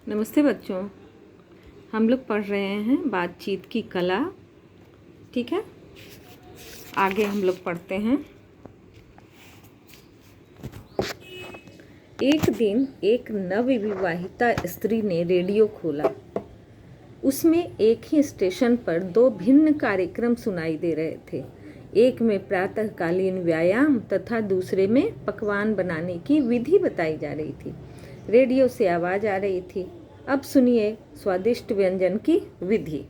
नमस्ते बच्चों। हम लोग पढ़ रहे हैं बातचीत की कला। ठीक है, आगे हम लोग पढ़ते हैं। एक दिन एक नवविवाहिता स्त्री ने रेडियो खोला। उसमें एक ही स्टेशन पर दो भिन्न कार्यक्रम सुनाई दे रहे थे। एक में प्रातःकालीन व्यायाम तथा दूसरे में पकवान बनाने की विधि बताई जा रही थी। रेडियो से आवाज़ आ रही थी, अब सुनिए स्वादिष्ट व्यंजन की विधि।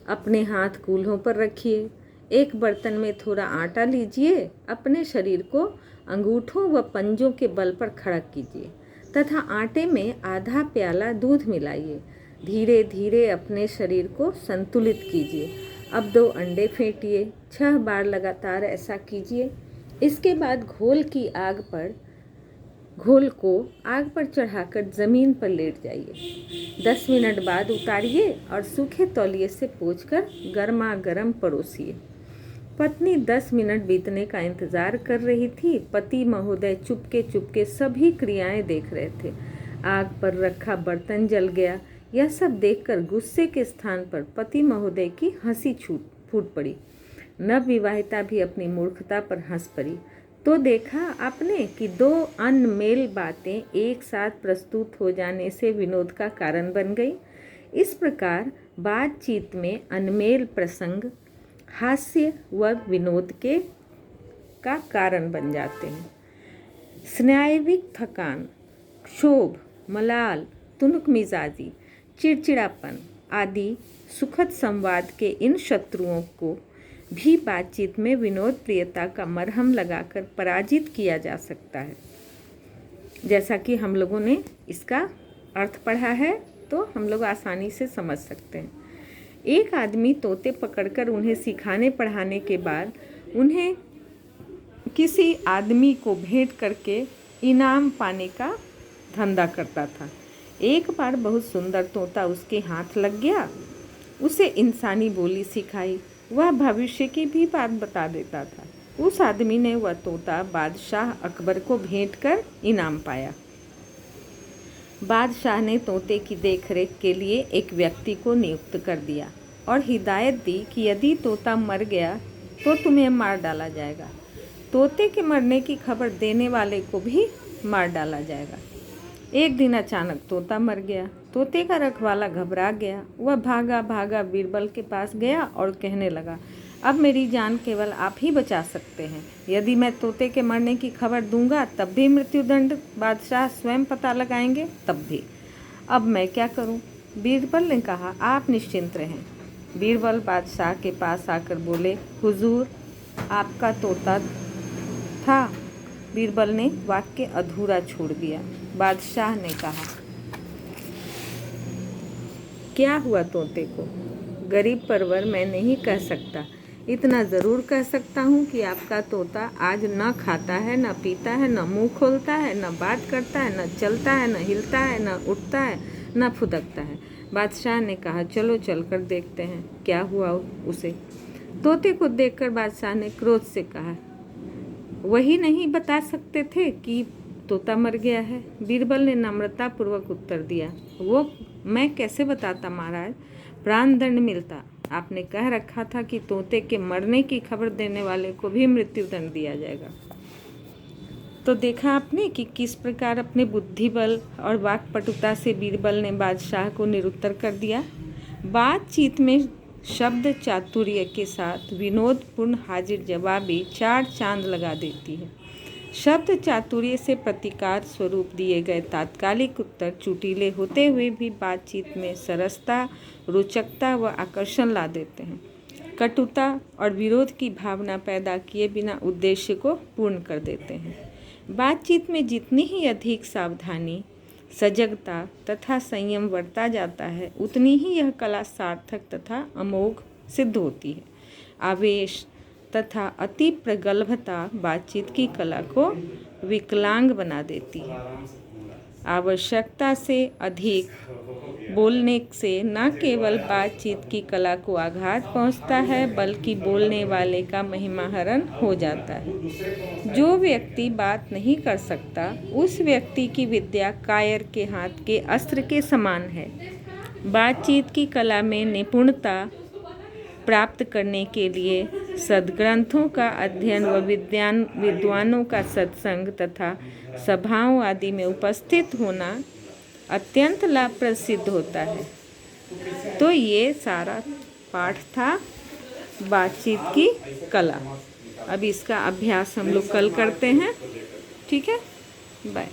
अपने हाथ कूल्हों पर रखिए, एक बर्तन में थोड़ा आटा लीजिए, अपने शरीर को अंगूठों व पंजों के बल पर खड़ा कीजिए तथा आटे में आधा प्याला दूध मिलाइए। धीरे धीरे अपने शरीर को संतुलित कीजिए। अब 2 अंडे फेंटिए, 6 बार लगातार ऐसा कीजिए। इसके बाद घोल को आग पर चढ़ाकर ज़मीन पर लेट जाइए। 10 मिनट बाद उतारिए और सूखे तौलिए से पोंछकर गर्मा गर्म परोसिए। पत्नी 10 मिनट बीतने का इंतजार कर रही थी। पति महोदय चुपके चुपके सभी क्रियाएं देख रहे थे। आग पर रखा बर्तन जल गया। यह सब देखकर गुस्से के स्थान पर पति महोदय की हंसी फूट पड़ी। नवविवाहिता भी अपनी मूर्खता पर हंस पड़ी। तो देखा आपने कि 2 अनमेल बातें एक साथ प्रस्तुत हो जाने से विनोद का कारण बन गई। इस प्रकार बातचीत में अनमेल प्रसंग हास्य व विनोद का कारण बन जाते हैं। स्नायविक थकान, क्षोभ, मलाल, तुनक मिजाजी, चिड़चिड़ापन आदि सुखद संवाद के इन शत्रुओं को भी बातचीत में विनोद प्रियता का मरहम लगाकर पराजित किया जा सकता है। जैसा कि हम लोगों ने इसका अर्थ पढ़ा है तो हम लोग आसानी से समझ सकते हैं। एक आदमी तोते पकड़कर उन्हें सिखाने पढ़ाने के बाद उन्हें किसी आदमी को भेंट करके इनाम पाने का धंधा करता था। एक बार बहुत सुंदर तोता उसके हाथ लग गया। उसे इंसानी बोली सिखाई। वह भविष्य की भी बात बता देता था। उस आदमी ने वह तोता बादशाह अकबर को भेंट कर इनाम पाया। बादशाह ने तोते की देखरेख के लिए एक व्यक्ति को नियुक्त कर दिया और हिदायत दी कि यदि तोता मर गया तो तुम्हें मार डाला जाएगा। तोते के मरने की खबर देने वाले को भी मार डाला जाएगा। एक दिन अचानक तोता मर गया। तोते का रखवाला घबरा गया। वह भागा भागा बीरबल के पास गया और कहने लगा, अब मेरी जान केवल आप ही बचा सकते हैं। यदि मैं तोते के मरने की खबर दूंगा तब भी मृत्युदंड बादशाह स्वयं पता लगाएंगे, तब भी। अब मैं क्या करूं? बीरबल ने कहा, आप निश्चिंत रहें। बीरबल बादशाह के पास आकर बोले, हुजूर, आपका तोता था। बीरबल ने वाक्य अधूरा छोड़ दिया। बादशाह ने कहा, क्या हुआ तोते को? गरीब परवर मैं नहीं कह सकता, इतना ज़रूर कह सकता हूँ कि आपका तोता आज न खाता है, न पीता है, न मुंह खोलता है, न बात करता है, न चलता है, न हिलता है, न उठता है, न फुदकता है। बादशाह ने कहा, चलो चलकर देखते हैं क्या हुआ उसे। तोते को देखकर बादशाह ने क्रोध से कहा, वही नहीं बता सकते थे कि तोता मर गया है? बीरबल ने नम्रता पूर्वक उत्तर दिया, वो मैं कैसे बताता महाराज, प्राण दंड मिलता। आपने कह रखा था कि तोते के मरने की खबर देने वाले को भी मृत्यु दंड दिया जाएगा। तो देखा आपने कि किस प्रकार अपने बुद्धि बल और वाक्पटुता से बीरबल ने बादशाह को निरुत्तर कर दिया। बातचीत में शब्द चातुर्य के साथ विनोदपूर्ण हाजिर जवाबी 4 चांद लगा देती है। शब्द चातुर्य से प्रतिकार स्वरूप दिए गए तात्कालिक उत्तर चुटीले होते हुए भी बातचीत में सरसता, रोचकता व आकर्षण ला देते हैं। कटुता और विरोध की भावना पैदा किए बिना उद्देश्य को पूर्ण कर देते हैं। बातचीत में जितनी ही अधिक सावधानी, सजगता तथा संयम बरता जाता है, उतनी ही यह कला सार्थक तथा अमोघ सिद्ध होती है। आवेश तथा अति प्रगल्भता बातचीत की कला को विकलांग बना देती है। आवश्यकता से अधिक बोलने से न केवल बातचीत की कला को आघात पहुंचता है बल्कि बोलने वाले का महिमाहरण हो जाता है। जो व्यक्ति बात नहीं कर सकता उस व्यक्ति की विद्या कायर के हाथ के अस्त्र के समान है। बातचीत की कला में निपुणता प्राप्त करने के लिए सद्ग्रंथों का अध्ययन व विद्वानों का सत्संग तथा सभाओं आदि में उपस्थित होना अत्यंत लाभप्रद सिद्ध होता है। तो ये सारा पाठ था बातचीत की कला। अब इसका अभ्यास हम लोग कल करते हैं। ठीक है, बाय।